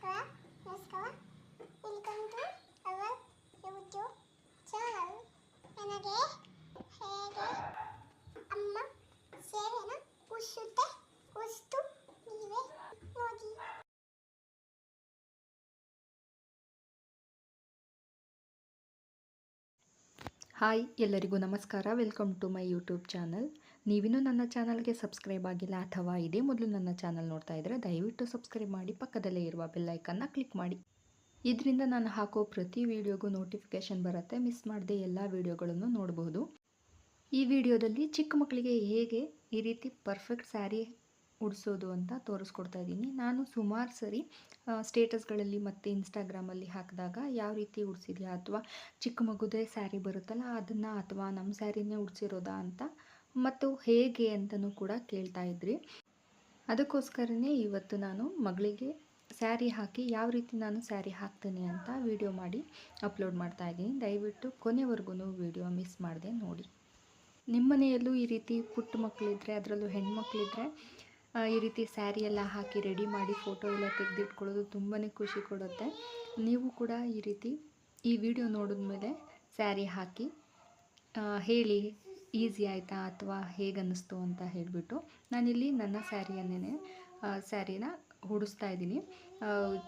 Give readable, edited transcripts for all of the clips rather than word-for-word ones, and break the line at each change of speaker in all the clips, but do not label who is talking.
ನಮಸ್ಕಾರ ನಮಸ್ಕಾರ welcome to our YouTube channel. ನನಗೆ ಹೇಗೆ ಅಮ್ಮ ಸೇವೆನ ಉಳಿಸುತ್ತೆ ಉಳಿಸ್ತು ನೀವೇ ನೋಡಿ.
ಹಾಯ್, ಎಲ್ಲರಿಗೂ ನಮಸ್ಕಾರ. Welcome to my YouTube channel. ನೀವಿನ್ನೂ ನನ್ನ ಚಾನಲ್ಗೆ ಸಬ್ಸ್ಕ್ರೈಬ್ ಆಗಿಲ್ಲ ಅಥವಾ ಇದೇ ಮೊದಲು ನನ್ನ ಚಾನಲ್ ನೋಡ್ತಾ ಇದ್ದರೆ ದಯವಿಟ್ಟು ಸಬ್ಸ್ಕ್ರೈಬ್ ಮಾಡಿ, ಪಕ್ಕದಲ್ಲೇ ಇರುವ ಬೆಲ್ಲೈಕನ್ನ ಕ್ಲಿಕ್ ಮಾಡಿ. ಇದರಿಂದ ನಾನು ಹಾಕೋ ಪ್ರತಿ ವಿಡಿಯೋಗೂ ನೋಟಿಫಿಕೇಷನ್ ಬರುತ್ತೆ. ಮಿಸ್ ಮಾಡದೆ ಎಲ್ಲ ವಿಡಿಯೋಗಳನ್ನು ನೋಡಬಹುದು. ಈ ವಿಡಿಯೋದಲ್ಲಿ ಚಿಕ್ಕ ಮಕ್ಕಳಿಗೆ ಹೇಗೆ ಈ ರೀತಿ ಪರ್ಫೆಕ್ಟ್ ಸ್ಯಾರಿ ಉಡಿಸೋದು ಅಂತ ತೋರಿಸ್ಕೊಡ್ತಾ ಇದ್ದೀನಿ. ನಾನು ಸುಮಾರು ಸರಿ ಸ್ಟೇಟಸ್ಗಳಲ್ಲಿ ಮತ್ತು ಇನ್ಸ್ಟಾಗ್ರಾಮಲ್ಲಿ ಹಾಕಿದಾಗ ಯಾವ ರೀತಿ ಉಡಿಸಿದ್ಯಾ ಅಥವಾ ಚಿಕ್ಕ ಮಗುದೇ ಸ್ಯಾರಿ ಬರುತ್ತಲ್ಲ ಅದನ್ನು ಅಥವಾ ನಮ್ಮ ಸ್ಯಾರಿನೇ ಉಡಿಸಿರೋದಾ ಅಂತ ಮತ್ತು ಹೇಗೆ ಅಂತಲೂ ಕೂಡ ಕೇಳ್ತಾ ಇದ್ರಿ. ಅದಕ್ಕೋಸ್ಕರನೇ ಇವತ್ತು ನಾನು ಮಗಳಿಗೆ ಸ್ಯಾರಿ ಹಾಕಿ ಯಾವ ರೀತಿ ನಾನು ಸ್ಯಾರಿ ಹಾಕ್ತೀನಿ ಅಂತ ವಿಡಿಯೋ ಮಾಡಿ ಅಪ್ಲೋಡ್ ಮಾಡ್ತಾ ಇದ್ದೀನಿ. ದಯವಿಟ್ಟು ಕೊನೆವರೆಗೂ ವಿಡಿಯೋ ಮಿಸ್ ಮಾಡದೆ ನೋಡಿ. ನಿಮ್ಮ ಮನೆಯಲ್ಲೂ ಈ ರೀತಿ ಪುಟ್ಟ ಮಕ್ಕಳಿದ್ರೆ, ಅದರಲ್ಲೂ ಹೆಣ್ಮಕ್ಳಿದ್ರೆ ಈ ರೀತಿ ಸ್ಯಾರಿ ಎಲ್ಲ ಹಾಕಿ ರೆಡಿ ಮಾಡಿ ಫೋಟೋ ಎಲ್ಲ ತೆಗೆದಿಟ್ಕೊಳ್ಳೋದು ತುಂಬಾ ಖುಷಿ ಕೊಡುತ್ತೆ. ನೀವು ಕೂಡ ಈ ರೀತಿ ಈ ವಿಡಿಯೋ ನೋಡಿದ್ಮೇಲೆ ಸ್ಯಾರಿ ಹಾಕಿ ಹೇಳಿ ಈಸಿ ಆಯಿತಾ ಅಥವಾ ಹೇಗೆ ಅನ್ನಿಸ್ತು ಅಂತ ಹೇಳಿಬಿಟ್ಟು. ನಾನಿಲ್ಲಿ ನನ್ನ ಸ್ಯಾರಿನ ಉಡಿಸ್ತಾ ಇದ್ದೀನಿ.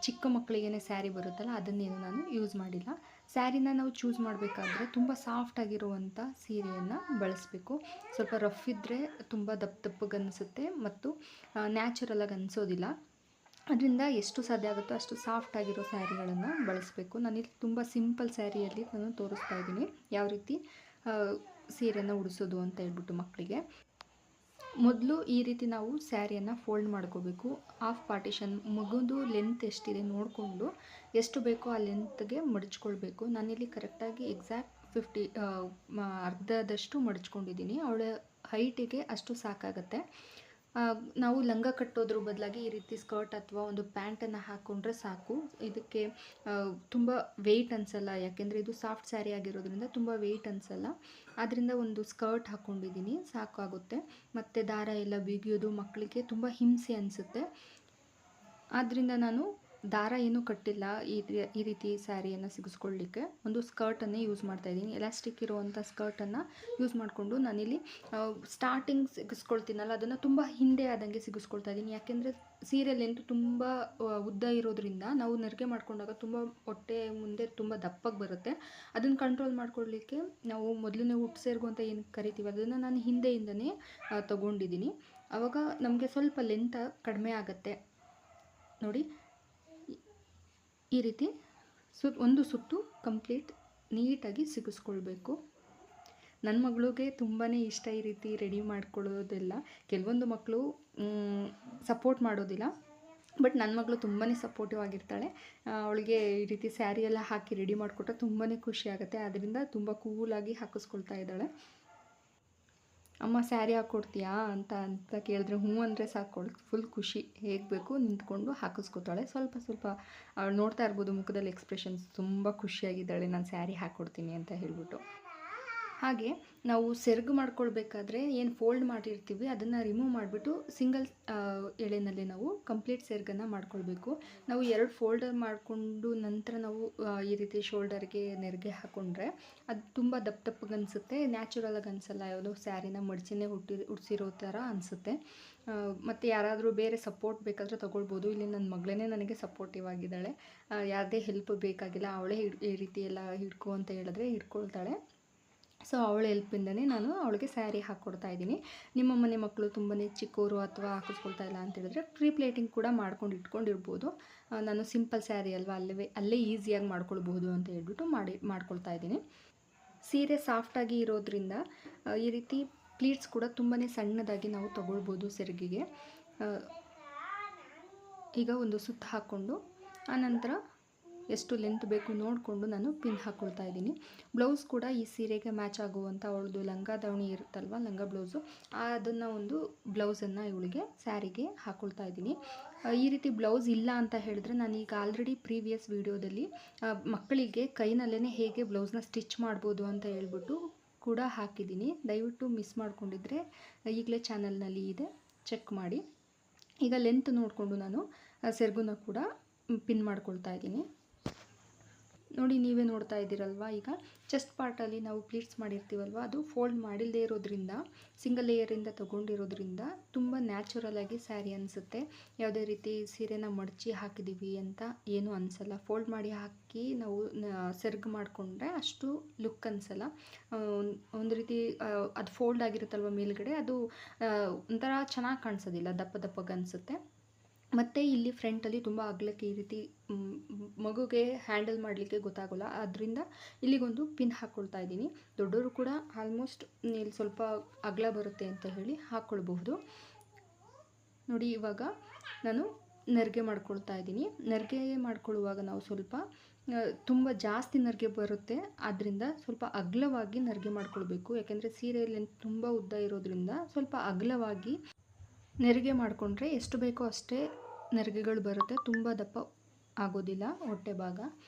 ಚಿಕ್ಕ ಮಕ್ಕಳಿಗೇ ಸ್ಯಾರಿ ಬರುತ್ತಲ್ಲ ಅದನ್ನೇನು ನಾನು ಯೂಸ್ ಮಾಡಿಲ್ಲ. ಸ್ಯಾರಿನ ನಾವು ಚೂಸ್ ಮಾಡಬೇಕಾದ್ರೆ ತುಂಬ ಸಾಫ್ಟಾಗಿರುವಂಥ ಸೀರೆಯನ್ನು ಬಳಸಬೇಕು. ಸ್ವಲ್ಪ ರಫ್ ಇದ್ದರೆ ತುಂಬ ದಪ್ಪಗೆ ಅನಿಸುತ್ತೆ ಮತ್ತು ನ್ಯಾಚುರಲಾಗಿ ಅನಿಸೋದಿಲ್ಲ. ಅದರಿಂದ ಎಷ್ಟು ಸಾಧ್ಯ ಆಗುತ್ತೋ ಅಷ್ಟು ಸಾಫ್ಟಾಗಿರೋ ಸ್ಯಾರಿಗಳನ್ನು ಬಳಸಬೇಕು. ನಾನಿಲ್ಲಿ ತುಂಬ ಸಿಂಪಲ್ ಸ್ಯಾರಿಯಲ್ಲಿ ನಾನು ತೋರಿಸ್ತಾ ಇದ್ದೀನಿ ಯಾವ ರೀತಿ ಸೀರೆನ ಉಡಿಸೋದು ಅಂತ ಹೇಳ್ಬಿಟ್ಟು ಮಕ್ಕಳಿಗೆ. ಮೊದಲು ಈ ರೀತಿ ನಾವು ಸ್ಯಾರಿಯನ್ನು ಫೋಲ್ಡ್ ಮಾಡ್ಕೋಬೇಕು. ಹಾಫ್ ಪಾರ್ಟಿಷನ್ ಮಗುದು ಲೆಂತ್ ಎಷ್ಟಿದೆ ನೋಡಿಕೊಂಡು ಎಷ್ಟು ಬೇಕೋ ಆ ಲೆಂತ್ಗೆ ಮಡಚ್ಕೊಳ್ಬೇಕು. ನಾನಿಲ್ಲಿ ಕರೆಕ್ಟಾಗಿ ಎಕ್ಸಾಕ್ಟ್ 50 ಅರ್ಧದಷ್ಟು ಮಡಚ್ಕೊಂಡಿದ್ದೀನಿ. ಅವಳ ಹೈಟಿಗೆ ಅಷ್ಟು ಸಾಕಾಗತ್ತೆ. ನಾವು ಲಂಗ ಕಟ್ಟೋದ್ರ ಬದಲಾಗಿ ಈ ರೀತಿ ಸ್ಕರ್ಟ್ ಅಥವಾ ಒಂದು ಪ್ಯಾಂಟನ್ನು ಹಾಕ್ಕೊಂಡ್ರೆ ಸಾಕು. ಇದಕ್ಕೆ ತುಂಬ ವೆಯ್ಟ್ ಅನಿಸಲ್ಲ, ಯಾಕೆಂದರೆ ಇದು ಸಾಫ್ಟ್ ಸ್ಯಾರಿ ಆಗಿರೋದ್ರಿಂದ ತುಂಬ ವೆಯ್ಟ್ ಅನಿಸಲ್ಲ. ಆದ್ದರಿಂದ ಒಂದು ಸ್ಕರ್ಟ್ ಹಾಕ್ಕೊಂಡಿದ್ದೀನಿ, ಸಾಕಾಗುತ್ತೆ. ಮತ್ತು ದಾರ ಎಲ್ಲ ಬಿಗಿಯೋದು ಮಕ್ಕಳಿಗೆ ತುಂಬ ಹಿಂಸೆ ಅನಿಸುತ್ತೆ. ಆದ್ದರಿಂದ ನಾನು ದಾರ ಏನೂ ಕಟ್ಟಿಲ್ಲ. ಈ ರೀತಿ ಸ್ಯಾರಿಯನ್ನು ಸಿಗಿಸ್ಕೊಳ್ಳಿಕ್ಕೆ ಒಂದು ಸ್ಕರ್ಟನ್ನೇ ಯೂಸ್ ಮಾಡ್ತಾಯಿದ್ದೀನಿ. ಎಲಾಸ್ಟಿಕ್ ಇರುವಂಥ ಸ್ಕರ್ಟನ್ನು ಯೂಸ್ ಮಾಡಿಕೊಂಡು ನಾನಿಲ್ಲಿ ಸ್ಟಾರ್ಟಿಂಗ್ ಸಿಗಿಸ್ಕೊಳ್ತೀನಲ್ಲ ಅದನ್ನು ತುಂಬ ಹಿಂದೆ ಆದಂಗೆ ಸಿಗಿಸ್ಕೊಳ್ತಾ ಇದ್ದೀನಿ. ಯಾಕೆಂದರೆ ಸೀರೆ ಲೆಂತ್ ತುಂಬ ಉದ್ದ ಇರೋದ್ರಿಂದ ನಾವು ನೆರಿಗೆ ಮಾಡ್ಕೊಂಡಾಗ ತುಂಬ ಹೊಟ್ಟೆ ಮುಂದೆ ತುಂಬ ದಪ್ಪಗೆ ಬರುತ್ತೆ. ಅದನ್ನು ಕಂಟ್ರೋಲ್ ಮಾಡ್ಕೊಳ್ಳಿಕ್ಕೆ ನಾವು ಮೊದಲನೇ ಹುಟ್ಟು ಸೇರ್ಗು ಅಂತ ಏನು ಕರಿತೀವಿ ಅದನ್ನು ನಾನು ಹಿಂದೆಯಿಂದನೇ ತೊಗೊಂಡಿದ್ದೀನಿ. ಆವಾಗ ನಮಗೆ ಸ್ವಲ್ಪ ಲೆಂತ್ ಕಡಿಮೆ ಆಗುತ್ತೆ ನೋಡಿ. ಈ ರೀತಿ ಒಂದು ಸುತ್ತು ಕಂಪ್ಲೀಟ್ ನೀಟಾಗಿ ಸಿಗಿಸ್ಕೊಳ್ಬೇಕು. ನನ್ನ ಮಗಳಿಗೆ ತುಂಬಾ ಇಷ್ಟ ಈ ರೀತಿ ರೆಡಿ ಮಾಡ್ಕೊಳ್ಳೋದೆಲ್ಲ. ಕೆಲವೊಂದು ಮಕ್ಕಳು ಸಪೋರ್ಟ್ ಮಾಡೋದಿಲ್ಲ, ಬಟ್ ನನ್ನ ಮಗಳು ತುಂಬಾ ಸಪೋರ್ಟಿವ್ ಆಗಿರ್ತಾಳೆ. ಅವಳಿಗೆ ಈ ರೀತಿ ಸ್ಯಾರಿ ಎಲ್ಲ ಹಾಕಿ ರೆಡಿ ಮಾಡಿಕೊಟ್ರೆ ತುಂಬಾ ಖುಷಿ ಆಗುತ್ತೆ. ಅದರಿಂದ ತುಂಬ ಕೂಲಾಗಿ ಹಾಕಿಸ್ಕೊಳ್ತಾ ಇದ್ದಾಳೆ. ಅಮ್ಮ ಸ್ಯಾರಿ ಹಾಕ್ಕೊಡ್ತೀಯಾ ಅಂತ ಕೇಳಿದ್ರೆ ಹ್ಞೂ ಅಂದರೆ ಸಾಕು, ಫುಲ್ ಖುಷಿ. ಹೇಗೆ ಬೇಕು ನಿಂತ್ಕೊಂಡು ಹಾಕಿಸ್ಕೊತಾಳೆ. ಸ್ವಲ್ಪ ಅವಳು ನೋಡ್ತಾ ಇರ್ಬೋದು ಮುಖದಲ್ಲಿ ಎಕ್ಸ್ಪ್ರೆಷನ್ಸ್, ತುಂಬ ಖುಷಿಯಾಗಿದ್ದಾಳೆ ನಾನು ಸ್ಯಾರಿ ಹಾಕ್ಕೊಡ್ತೀನಿ ಅಂತ ಹೇಳ್ಬಿಟ್ಟು. ಹಾಗೆ ನಾವು ಸೆರಗು ಮಾಡ್ಕೊಳ್ಬೇಕಾದ್ರೆ ಏನು ಫೋಲ್ಡ್ ಮಾಡಿರ್ತೀವಿ ಅದನ್ನು ರಿಮೂವ್ ಮಾಡಿಬಿಟ್ಟು ಸಿಂಗಲ್ ಎಳೆನಲ್ಲೇ ನಾವು ಕಂಪ್ಲೀಟ್ ಸೆರಗನ್ನು ಮಾಡ್ಕೊಳ್ಬೇಕು. ನಾವು 2 ಫೋಲ್ಡರ್ ಮಾಡಿಕೊಂಡು ನಂತರ ನಾವು ಈ ರೀತಿ ಶೋಲ್ಡರ್ಗೆ ನೆರಿಗೆ ಹಾಕ್ಕೊಂಡ್ರೆ ಅದು ತುಂಬ ದಪ್ಪಗೆ ಅನಿಸುತ್ತೆ, ನ್ಯಾಚುರಲಾಗಿ ಅನಿಸಲ್ಲ. ಯಾವುದೋ ಸ್ಯಾರಿನ ಮಡ್ಚಿನೇ ಉಡಿಸಿರೋ ಥರ ಅನಿಸುತ್ತೆ. ಮತ್ತು ಯಾರಾದರೂ ಬೇರೆ ಸಪೋರ್ಟ್ ಬೇಕಾದರೆ ತೊಗೊಳ್ಬೋದು. ಇಲ್ಲಿ ನನ್ನ ಮಗಳೇ ನನಗೆ ಸಪೋರ್ಟಿವ್ ಆಗಿದ್ದಾಳೆ. ಯಾವುದೇ ಹೆಲ್ಪ್ ಬೇಕಾಗಿಲ್ಲ, ಅವಳೇ ಈ ರೀತಿ ಎಲ್ಲ ಹಿಡ್ಕೊ ಅಂತ ಹೇಳಿದ್ರೆ ಹಿಡ್ಕೊಳ್ತಾಳೆ. ಸೊ ಅವಳ ಹೆಲ್ಪಿಂದನೇ ನಾನು ಅವಳಿಗೆ ಸ್ಯಾರಿ ಹಾಕ್ಕೊಡ್ತಾ ಇದ್ದೀನಿ. ನಿಮ್ಮ ಮನೆ ಮಕ್ಕಳು ತುಂಬಾ ಚಿಕ್ಕವರು ಅಥವಾ ಹಾಕಿಸ್ಕೊಳ್ತಾ ಇಲ್ಲ ಅಂತ ಹೇಳಿದ್ರೆ ಪ್ರೀ ಪ್ಲೇಟಿಂಗ್ ಕೂಡ ಮಾಡ್ಕೊಂಡು ಇಟ್ಕೊಂಡಿರ್ಬೋದು. ನಾನು ಸಿಂಪಲ್ ಸ್ಯಾರಿ ಅಲ್ವಾ, ಅಲ್ಲೇ ಈಸಿಯಾಗಿ ಮಾಡ್ಕೊಳ್ಬೋದು ಅಂತ ಹೇಳ್ಬಿಟ್ಟು ಮಾಡ್ಕೊಳ್ತಾ ಇದ್ದೀನಿ. ಸೀರೆ ಸಾಫ್ಟಾಗಿ ಇರೋದ್ರಿಂದ ಈ ರೀತಿ ಪ್ಲೀಟ್ಸ್ ಕೂಡ ತುಂಬಾ ಸಣ್ಣದಾಗಿ ನಾವು ತೊಗೊಳ್ಬೋದು ಸೆರಗಿಗೆ. ಈಗ ಒಂದು ಸುತ್ತು ಹಾಕ್ಕೊಂಡು ಆನಂತರ ಎಷ್ಟು ಲೆಂತ್ ಬೇಕು ನೋಡಿಕೊಂಡು ನಾನು ಪಿನ್ ಹಾಕ್ಕೊಳ್ತಾ ಇದ್ದೀನಿ. ಬ್ಲೌಸ್ ಕೂಡ ಈ ಸೀರೆಗೆ ಮ್ಯಾಚ್ ಆಗುವಂಥ ಅವಳದು ಲಂಗ ದಾವಣಿ ಇರುತ್ತಲ್ವ, ಲಂಗ ಬ್ಲೌಸು, ಅದನ್ನು ಒಂದು ಬ್ಲೌಸನ್ನು ಇವಳಿಗೆ ಸ್ಯಾರಿಗೆ ಹಾಕ್ಕೊಳ್ತಾ ಇದ್ದೀನಿ. ಈ ರೀತಿ ಬ್ಲೌಸ್ ಇಲ್ಲ ಅಂತ ಹೇಳಿದ್ರೆ ನಾನೀಗ ಆಲ್ರೆಡಿ ಪ್ರೀವಿಯಸ್ ವೀಡಿಯೋದಲ್ಲಿ ಮಕ್ಕಳಿಗೆ ಕೈನಲ್ಲೇ ಹೇಗೆ ಬ್ಲೌಸ್ನ ಸ್ಟಿಚ್ ಮಾಡ್ಬೋದು ಅಂತ ಹೇಳ್ಬಿಟ್ಟು ಕೂಡ ಹಾಕಿದ್ದೀನಿ. ದಯವಿಟ್ಟು ಮಿಸ್ ಮಾಡ್ಕೊಂಡಿದ್ರೆ ಈಗಲೇ ಚಾನಲ್ನಲ್ಲಿ ಇದೆ, ಚೆಕ್ ಮಾಡಿ. ಈಗ ಲೆಂತ್ ನೋಡಿಕೊಂಡು ನಾನು ಸೆರಗುನ ಕೂಡ ಪಿನ್ ಮಾಡ್ಕೊಳ್ತಾ ಇದ್ದೀನಿ. ನೋಡಿ ನೀವೇ ನೋಡ್ತಾ ಇದ್ದೀರಲ್ವ, ಈಗ ಚೆಸ್ಟ್ ಪಾರ್ಟಲ್ಲಿ ನಾವು ಪ್ಲೀಟ್ಸ್ ಮಾಡಿರ್ತೀವಲ್ವ, ಅದು ಫೋಲ್ಡ್ ಮಾಡಿಲ್ಲದೆ ಇರೋದ್ರಿಂದ, ಸಿಂಗಲ್ ಲೇಯರಿಂದ ತೊಗೊಂಡಿರೋದ್ರಿಂದ ತುಂಬ ನ್ಯಾಚುರಲ್ ಆಗಿ ಸ್ಯಾರಿ ಅನಿಸುತ್ತೆ. ಯಾವುದೇ ರೀತಿ ಸೀರೆನ ಮಡಚಿ ಹಾಕಿದ್ದೀವಿ ಅಂತ ಏನೂ ಅನಿಸಲ್ಲ. ಫೋಲ್ಡ್ ಮಾಡಿ ಹಾಕಿ ನಾವು ಸೆರ್ಗ್ ಮಾಡಿಕೊಂಡ್ರೆ ಅಷ್ಟು ಲುಕ್ ಅನಿಸಲ್ಲ. ಒಂದು ರೀತಿ ಅದು ಫೋಲ್ಡ್ ಆಗಿರುತ್ತಲ್ವ ಮೇಲ್ಗಡೆ, ಅದು ಒಂಥರ ಚೆನ್ನಾಗಿ ಕಾಣಿಸೋದಿಲ್ಲ, ದಪ್ಪ ದಪ್ಪಗೆ ಅನಿಸುತ್ತೆ. ಮತ್ತು ಇಲ್ಲಿ ಫ್ರಂಟಲ್ಲಿ ತುಂಬ ಅಗಲಕ್ಕೆ ಈ ರೀತಿ ಮಗುಗೆ ಹ್ಯಾಂಡಲ್ ಮಾಡಲಿಕ್ಕೆ ಗೊತ್ತಾಗೋಲ್ಲ, ಅದರಿಂದ ಇಲ್ಲಿಗೊಂದು ಪಿನ್ ಹಾಕ್ಕೊಳ್ತಾ ಇದ್ದೀನಿ. ದೊಡ್ಡವರು ಕೂಡ ಆಲ್ಮೋಸ್ಟ್ ಇಲ್ಲಿ ಸ್ವಲ್ಪ ಅಗಲ ಬರುತ್ತೆ ಅಂತ ಹೇಳಿ ಹಾಕ್ಕೊಳ್ಬಹುದು. ನೋಡಿ ಇವಾಗ ನಾನು ನೆರಿಗೆ ಮಾಡ್ಕೊಳ್ತಾ ಇದ್ದೀನಿ. ನೆರಿಗೆ ಮಾಡ್ಕೊಳ್ಳುವಾಗ ನಾವು ಸ್ವಲ್ಪ ತುಂಬ ಜಾಸ್ತಿ ನೆರಿಗೆ ಬರುತ್ತೆ, ಆದ್ದರಿಂದ ಸ್ವಲ್ಪ ಅಗಲವಾಗಿ ನೆರಿಗೆ ಮಾಡ್ಕೊಳ್ಬೇಕು. ಯಾಕೆಂದರೆ ಸೀರೆ ಲೆಂತ್ ತುಂಬ ಉದ್ದ ಇರೋದ್ರಿಂದ ಸ್ವಲ್ಪ ಅಗಲವಾಗಿ ನೆರಿಗೆ ಮಾಡಿಕೊಂಡ್ರೆ ಎಷ್ಟು ಬೇಕೋ ಅಷ್ಟೇ ನೆರಿಗೆಗಳು ಬರುತ್ತೆ, ತುಂಬ ದಪ್ಪ ಆಗೋದಿಲ್ಲ ಹೊಟ್ಟೆ ಭಾಗ.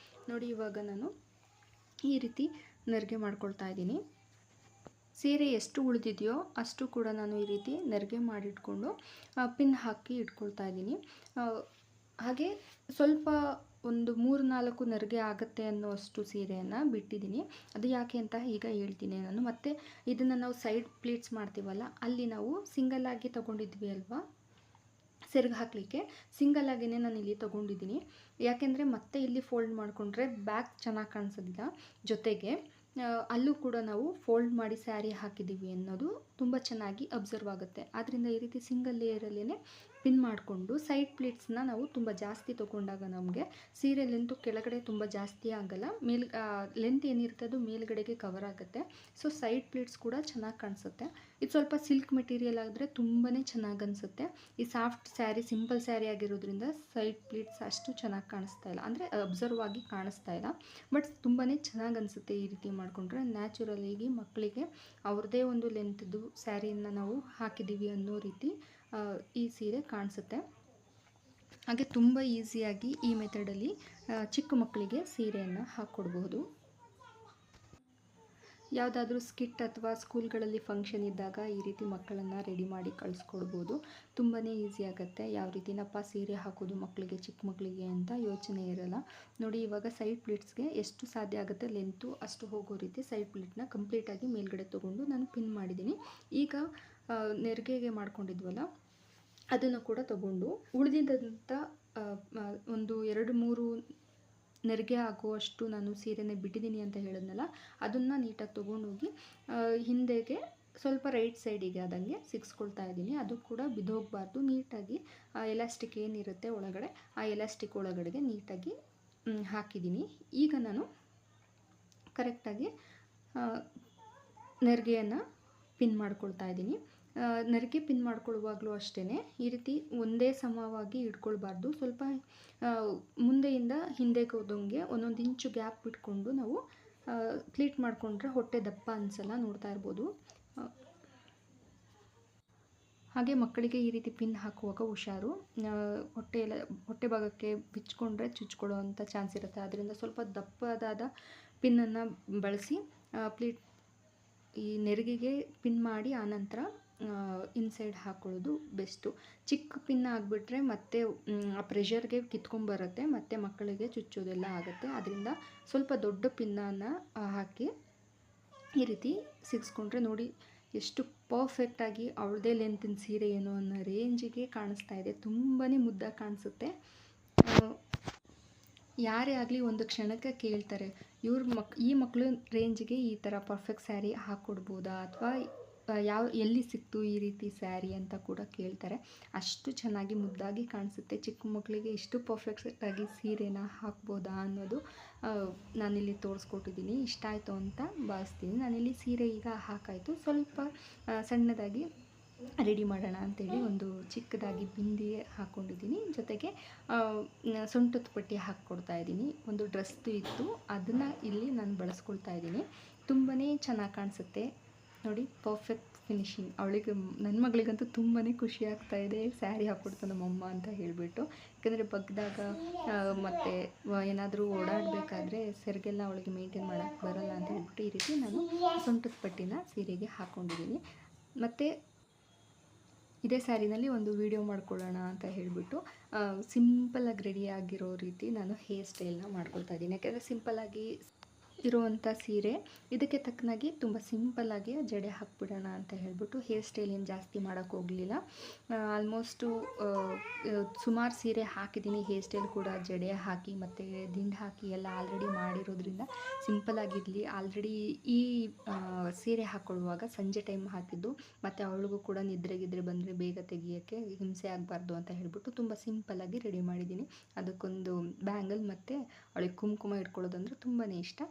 ನೋಡಿ ಇವಾಗ ನಾನು ಈ ರೀತಿ ನೆರಿಗೆ ಮಾಡ್ಕೊಳ್ತಾ ಇದ್ದೀನಿ. ಸೀರೆ ಎಷ್ಟು ಉಳಿದಿದೆಯೋ ಅಷ್ಟು ಕೂಡ ನಾನು ಈ ರೀತಿ ನೆರಿಗೆ ಮಾಡಿಟ್ಕೊಂಡು ಪಿನ್ ಹಾಕಿ ಇಟ್ಕೊಳ್ತಾ ಇದ್ದೀನಿ. ಹಾಗೆ ಸ್ವಲ್ಪ ಒಂದು 3-4 ನೆರಿಗೆ ಆಗುತ್ತೆ ಅನ್ನೋಷ್ಟು ಸೀರೆಯನ್ನು ಬಿಟ್ಟಿದ್ದೀನಿ. ಅದು ಯಾಕೆ ಅಂತ ಈಗ ಹೇಳ್ತೀನಿ ನಾನು. ಮತ್ತು ಇದನ್ನು ನಾವು ಸೈಡ್ ಪ್ಲೀಟ್ಸ್ ಮಾಡ್ತೀವಲ್ಲ, ಅಲ್ಲಿ ನಾವು ಸಿಂಗಲ್ ಆಗಿ ತೊಗೊಂಡಿದ್ವಿ ಅಲ್ವಾ ಸೆರ್ಗ್ ಹಾಕಲಿಕ್ಕೆ, ಸಿಂಗಲ್ ಆಗಿನೇ ನಾನು ಇಲ್ಲಿ ತೊಗೊಂಡಿದ್ದೀನಿ. ಯಾಕೆಂದರೆ ಮತ್ತೆ ಇಲ್ಲಿ ಫೋಲ್ಡ್ ಮಾಡಿಕೊಂಡ್ರೆ ಬ್ಯಾಕ್ ಚೆನ್ನಾಗಿ ಕಾಣಿಸೋದಿಲ್ಲ. ಜೊತೆಗೆ ಅಲ್ಲೂ ಕೂಡ ನಾವು ಫೋಲ್ಡ್ ಮಾಡಿ ಸ್ಯಾರಿ ಹಾಕಿದ್ದೀವಿ ಅನ್ನೋದು ತುಂಬ ಚೆನ್ನಾಗಿ ಅಬ್ಸರ್ವ್ ಆಗುತ್ತೆ. ಆದ್ದರಿಂದ ಈ ರೀತಿ ಸಿಂಗಲ್ ಲೇಯರಲ್ಲೇ ಪಿನ್ ಮಾಡಿಕೊಂಡು ಸೈಡ್ ಪ್ಲೀಟ್ಸ್ನ ನಾವು ತುಂಬ ಜಾಸ್ತಿ ತೊಗೊಂಡಾಗ ನಮಗೆ ಸೀರೆ ಲೆಂತು ಕೆಳಗಡೆ ತುಂಬ ಜಾಸ್ತಿ ಆಗಲ್ಲ, ಲೆಂತ್ ಏನಿರುತ್ತೆ ಅದು ಮೇಲ್ಗಡೆಗೆ ಕವರ್ ಆಗುತ್ತೆ. ಸೊ ಸೈಡ್ ಪ್ಲೀಟ್ಸ್ ಕೂಡ ಚೆನ್ನಾಗಿ ಕಾಣಿಸುತ್ತೆ. ಇದು ಸ್ವಲ್ಪ ಸಿಲ್ಕ್ ಮೆಟೀರಿಯಲ್ ಆದರೆ ತುಂಬಾ ಚೆನ್ನಾಗಿ ಅನಿಸುತ್ತೆ. ಈ ಸಾಫ್ಟ್ ಸ್ಯಾರಿ, ಸಿಂಪಲ್ ಸ್ಯಾರಿ ಆಗಿರೋದ್ರಿಂದ ಸೈಡ್ ಪ್ಲೀಟ್ಸ್ ಅಷ್ಟು ಚೆನ್ನಾಗಿ ಕಾಣಿಸ್ತಾ ಇಲ್ಲ, ಅಂದರೆ ಅಬ್ಸರ್ವ್ ಆಗಿ ಕಾಣಿಸ್ತಾ ಇಲ್ಲ. ಬಟ್ ತುಂಬಾ ಚೆನ್ನಾಗಿ ಅನಿಸುತ್ತೆ ಈ ರೀತಿ ಮಾಡಿಕೊಂಡ್ರೆ. ನ್ಯಾಚುರಲಾಗಿ ಮಕ್ಕಳಿಗೆ ಅವ್ರದ್ದೇ ಒಂದು ಲೆಂತ್ದು ಸ್ಯಾರಿಯನ್ನು ನಾವು ಹಾಕಿದ್ದೀವಿ ಅನ್ನೋ ರೀತಿ ಈ ಸೀರೆ ಕಾಣಿಸುತ್ತೆ. ಹಾಗೆ ತುಂಬ ಈಸಿಯಾಗಿ ಈ ಮೆಥಡಲ್ಲಿ ಚಿಕ್ಕ ಮಕ್ಕಳಿಗೆ ಸೀರೆಯನ್ನು ಹಾಕ್ಕೊಡ್ಬಹುದು. ಯಾವುದಾದ್ರೂ ಸ್ಕಿಟ್ ಅಥವಾ ಸ್ಕೂಲ್ಗಳಲ್ಲಿ ಫಂಕ್ಷನ್ ಇದ್ದಾಗ ಈ ರೀತಿ ಮಕ್ಕಳನ್ನು ರೆಡಿ ಮಾಡಿ ಕಳಿಸ್ಕೊಡ್ಬೋದು. ತುಂಬಾ ಈಸಿ ಆಗುತ್ತೆ. ಯಾವ ರೀತಿನಪ್ಪ ಸೀರೆ ಹಾಕೋದು ಮಕ್ಕಳಿಗೆ, ಚಿಕ್ಕ ಮಕ್ಕಳಿಗೆ ಅಂತ ಯೋಚನೆ ಇರಲ್ಲ. ನೋಡಿ ಇವಾಗ ಸೈಡ್ ಪ್ಲೀಟ್ಸ್ಗೆ ಎಷ್ಟು ಸಾಧ್ಯ ಆಗುತ್ತೆ ಲೆಂತು ಅಷ್ಟು ಹೋಗೋ ರೀತಿ ಸೈಡ್ ಪ್ಲೀಟ್ನ ಕಂಪ್ಲೀಟಾಗಿ ಮೇಲ್ಗಡೆ ತೊಗೊಂಡು ನಾನು ಪಿನ್ ಮಾಡಿದ್ದೀನಿ. ಈಗ ನೆರಿಗೆಗೆ ಮಾಡ್ಕೊಂಡಿದ್ವಲ್ಲ ಅದನ್ನು ಕೂಡ ತೊಗೊಂಡು ಉಳಿದಿದ್ದಂಥ ಒಂದು 2-3 ನೆರಿಗೆ ಆಗುವಷ್ಟು ನಾನು ಸೀರೆನೇ ಬಿಟ್ಟಿದ್ದೀನಿ ಅಂತ ಹೇಳಿದ್ನಲ್ಲ, ಅದನ್ನು ನೀಟಾಗಿ ತೊಗೊಂಡೋಗಿ ಹಿಂದೆಗೆ ಸ್ವಲ್ಪ ರೈಟ್ ಸೈಡಿಗೆ ಆದಂಗೆ ಸಿಕ್ಸ್ಕೊಳ್ತಾ ಇದ್ದೀನಿ. ಅದು ಕೂಡ ಬಿದ್ದೋಗಬಾರ್ದು. ನೀಟಾಗಿ ಆ ಎಲಾಸ್ಟಿಕ್ ಏನಿರುತ್ತೆ ಒಳಗಡೆ, ಆ ಎಲಾಸ್ಟಿಕ್ ಒಳಗಡೆಗೆ ನೀಟಾಗಿ ಹಾಕಿದ್ದೀನಿ. ಈಗ ನಾನು ಕರೆಕ್ಟಾಗಿ ನೆರಿಗೆಯನ್ನು ಪಿನ್ ಮಾಡ್ಕೊಳ್ತಾ ಇದ್ದೀನಿ. ನೆರಿಗೆ ಪಿನ್ ಮಾಡ್ಕೊಳ್ಳುವಾಗಲೂ ಅಷ್ಟೇ ಈ ರೀತಿ ಒಂದೇ ಸಮವಾಗಿ ಇಟ್ಕೊಳ್ಬಾರ್ದು. ಸ್ವಲ್ಪ ಮುಂದೆಯಿಂದ ಹಿಂದೆಗೆ ಹೋದಂಗೆ ಒಂದೊಂದು ಇಂಚು ಗ್ಯಾಪ್ ಬಿಟ್ಕೊಂಡು ನಾವು ಪ್ಲೀಟ್ ಮಾಡಿಕೊಂಡ್ರೆ ಹೊಟ್ಟೆ ದಪ್ಪ ಅನಿಸಲ್ಲ, ನೋಡ್ತಾ ಇರ್ಬೋದು. ಹಾಗೆ ಮಕ್ಕಳಿಗೆ ಈ ರೀತಿ ಪಿನ್ ಹಾಕುವಾಗ ಹುಷಾರು, ಹೊಟ್ಟೆ ಭಾಗಕ್ಕೆ ಬಿಚ್ಕೊಂಡ್ರೆ ಚುಚ್ಕೊಳ್ಳೋ ಅಂಥ ಚಾನ್ಸ್ ಇರುತ್ತೆ. ಅದರಿಂದ ಸ್ವಲ್ಪ ದಪ್ಪದಾದ ಪಿನ್ನನ್ನು ಬಳಸಿ ಪ್ಲೀಟ್ ಈ ನೆರಿಗೆಗೆ ಪಿನ್ ಮಾಡಿ ಆನಂತರ ಇನ್ಸೈಡ್ ಹಾಕ್ಕೊಳ್ಳೋದು ಬೆಸ್ಟು. ಚಿಕ್ಕ ಪಿನ್ ಆಗಿಬಿಟ್ರೆ ಮತ್ತೆ ಆ ಪ್ರೆಷರ್ಗೆ ಕಿತ್ಕೊಂಬರುತ್ತೆ, ಮತ್ತು ಮಕ್ಕಳಿಗೆ ಚುಚ್ಚೋದೆಲ್ಲ ಆಗುತ್ತೆ. ಅದರಿಂದ ಸ್ವಲ್ಪ ದೊಡ್ಡ ಪಿನ್ನನ್ನು ಹಾಕಿ ಈ ರೀತಿ ಸಿಗಿಸ್ಕೊಂಡ್ರೆ ನೋಡಿ ಎಷ್ಟು ಪರ್ಫೆಕ್ಟಾಗಿ ಅವಳದೇ ಲೆಂತಿನ ಸೀರೆ ಏನು ಅನ್ನೋ ರೇಂಜಿಗೆ ಕಾಣಿಸ್ತಾ ಇದೆ. ತುಂಬಾ ಮುದ್ದಾಗಿ ಕಾಣಿಸುತ್ತೆ. ಯಾರೇ ಆಗಲಿ ಒಂದು ಕ್ಷಣಕ್ಕೆ ಕೇಳ್ತಾರೆ, ಈ ಮಕ್ಕಳು ರೇಂಜಿಗೆ ಈ ಥರ ಪರ್ಫೆಕ್ಟ್ ಸ್ಯಾರಿ ಹಾಕ್ಕೊಡ್ಬೋದಾ, ಅಥವಾ ಎಲ್ಲಿ ಸಿಕ್ತು ಈ ರೀತಿ ಸ್ಯಾರಿ ಅಂತ ಕೂಡ ಕೇಳ್ತಾರೆ. ಅಷ್ಟು ಚೆನ್ನಾಗಿ ಮುದ್ದಾಗಿ ಕಾಣಿಸುತ್ತೆ. ಚಿಕ್ಕ ಮಕ್ಕಳಿಗೆ ಇಷ್ಟು ಪರ್ಫೆಕ್ಟಾಗಿ ಸೀರೆನ ಹಾಕ್ಬೋದಾ ಅನ್ನೋದು ನಾನಿಲ್ಲಿ ತೋರಿಸ್ಕೊಟ್ಟಿದ್ದೀನಿ. ಇಷ್ಟ ಆಯಿತು ಅಂತ ಭಾವಿಸ್ತೀನಿ. ನಾನಿಲ್ಲಿ ಸೀರೆ ಈಗ ಹಾಕಾಯಿತು. ಸ್ವಲ್ಪ ಸಣ್ಣದಾಗಿ ರೆಡಿ ಮಾಡೋಣ ಅಂಥೇಳಿ ಒಂದು ಚಿಕ್ಕದಾಗಿ ಬಿಂದಿ ಹಾಕ್ಕೊಂಡಿದ್ದೀನಿ. ಜೊತೆಗೆ ಸೊಂಟದ ಪಟ್ಟಿ ಹಾಕ್ಕೊಡ್ತಾ ಇದ್ದೀನಿ. ಒಂದು ಡ್ರೆಸ್ದು ಇತ್ತು, ಅದನ್ನು ಇಲ್ಲಿ ನಾನು ಬಳಸ್ಕೊಳ್ತಾ ಇದ್ದೀನಿ. ತುಂಬಾ ಚೆನ್ನಾಗಿ ಕಾಣಿಸುತ್ತೆ ನೋಡಿ, ಪರ್ಫೆಕ್ಟ್ ಫಿನಿಶಿಂಗ್. ನನ್ನ ಮಗಳಿಗಂತೂ ತುಂಬಾ ಖುಷಿ ಆಗ್ತಾ ಇದೆ, ಸ್ಯಾರಿ ಹಾಕ್ಕೊಡ್ತಾನೆ ನಮ್ಮಮ್ಮ ಅಂತ ಹೇಳಿಬಿಟ್ಟು. ಯಾಕಂದರೆ ಬಗ್ಗಿದಾಗ ಮತ್ತು ಏನಾದರೂ ಓಡಾಡಬೇಕಾದ್ರೆ ಸೆರಗೆಲ್ಲ ಅವಳಿಗೆ ಮೇಂಟೈನ್ ಮಾಡೋಕ್ಕೆ ಬರೋಲ್ಲ ಅಂತ ಹೇಳ್ಬಿಟ್ಟು ಈ ರೀತಿ ನಾನು ಸೊಂಟದ ಪಟ್ಟಿನ ಸೀರೆಗೆ ಹಾಕ್ಕೊಂಡಿದ್ದೀನಿ. ಮತ್ತು ಇದೇ ಸ್ಯಾರಿನಲ್ಲಿ ಒಂದು ವಿಡಿಯೋ ಮಾಡ್ಕೊಳ್ಳೋಣ ಅಂತ ಹೇಳಿಬಿಟ್ಟು ಸಿಂಪಲಾಗಿ ರೆಡಿ ಆಗಿರೋ ರೀತಿ ನಾನು ಹೇರ್ ಸ್ಟೈಲ್ನ ಮಾಡ್ಕೊಳ್ತಾ ಇದ್ದೀನಿ. ಯಾಕೆಂದರೆ ಸಿಂಪಲ್ಲಾಗಿ ಇರುವಂಥ ಸೀರೆ, ಇದಕ್ಕೆ ತಕ್ಕನಾಗಿ ತುಂಬ ಸಿಂಪಲ್ಲಾಗಿ ಜಡೆ ಹಾಕ್ಬಿಡೋಣ ಅಂತ ಹೇಳಿಬಿಟ್ಟು ಹೇರ್ ಸ್ಟೈಲ್ ಏನು ಜಾಸ್ತಿ ಮಾಡೋಕ್ಕೆ ಹೋಗಲಿಲ್ಲ. ಆಲ್ಮೋಸ್ಟು ಸುಮಾರು ಸೀರೆ ಹಾಕಿದ್ದೀನಿ. ಹೇರ್ ಸ್ಟೈಲ್ ಕೂಡ ಜಡೆ ಹಾಕಿ ಮತ್ತು ದಿಂಡು ಹಾಕಿ ಎಲ್ಲ ಆಲ್ರೆಡಿ ಮಾಡಿರೋದ್ರಿಂದ ಸಿಂಪಲ್ಲಾಗಿರಲಿ. ಆಲ್ರೆಡಿ ಈ ಸೀರೆ ಹಾಕ್ಕೊಳ್ಳುವಾಗ ಸಂಜೆ ಟೈಮ್ ಹಾಕಿದ್ದು, ಮತ್ತು ಅವಳಿಗೂ ಕೂಡ ನಿದ್ರೆ ಬಂದರೆ ಬೇಗ ತೆಗಿಯೋಕ್ಕೆ ಹಿಂಸೆ ಆಗಬಾರ್ದು ಅಂತ ಹೇಳಿಬಿಟ್ಟು ತುಂಬ ಸಿಂಪಲ್ಲಾಗಿ ರೆಡಿ ಮಾಡಿದ್ದೀನಿ. ಅದಕ್ಕೊಂದು ಬ್ಯಾಂಗಲ್ ಮತ್ತು ಅವಳಿಗೆ ಕುಂಕುಮ ಇಟ್ಕೊಳ್ಳೋದಂದ್ರೆ ತುಂಬಾ ಇಷ್ಟ.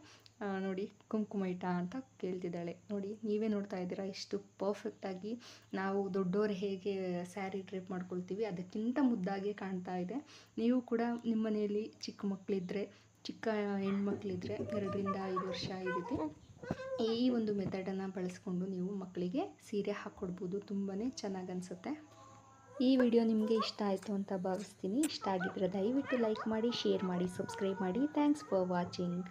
ನೋಡಿ, ಕುಂಕುಮ ಇಟ್ಟ ಅಂತ ಕೇಳ್ತಿದ್ದಾಳೆ. ನೋಡಿ, ನೀವೇ ನೋಡ್ತಾ ಇದ್ದೀರಾ ಎಷ್ಟು ಪರ್ಫೆಕ್ಟಾಗಿ ನಾವು ದೊಡ್ಡವರು ಹೇಗೆ ಸ್ಯಾರಿ ಡ್ರೇಪ್ ಮಾಡ್ಕೊಳ್ತೀವಿ ಅದಕ್ಕಿಂತ ಮುದ್ದಾಗಿ ಕಾಣ್ತಾ ಇದೆ. ನೀವು ಕೂಡ ನಿಮ್ಮ ಮನೆಯಲ್ಲಿ ಚಿಕ್ಕ ಮಕ್ಕಳಿದ್ರೆ, ಚಿಕ್ಕ ಹೆಣ್ಮಕ್ಳಿದ್ರೆ 2-5 ವರ್ಷ ಈ ರೀತಿ ಈ ಒಂದು ಮೆಥಡನ್ನು ಬಳಸ್ಕೊಂಡು ನೀವು ಮಕ್ಕಳಿಗೆ ಸೀರೆ ಹಾಕ್ಕೊಡ್ಬೋದು. ತುಂಬಾ ಚೆನ್ನಾಗಿ ಅನಿಸುತ್ತೆ. ಈ ವಿಡಿಯೋ ನಿಮಗೆ ಇಷ್ಟ ಆಯಿತು ಅಂತ ಭಾವಿಸ್ತೀನಿ. ಇಷ್ಟ ಆಗಿದ್ದರೆ ದಯವಿಟ್ಟು ಲೈಕ್ ಮಾಡಿ, ಶೇರ್ ಮಾಡಿ, ಸಬ್ಸ್ಕ್ರೈಬ್ ಮಾಡಿ. Thanks for watching.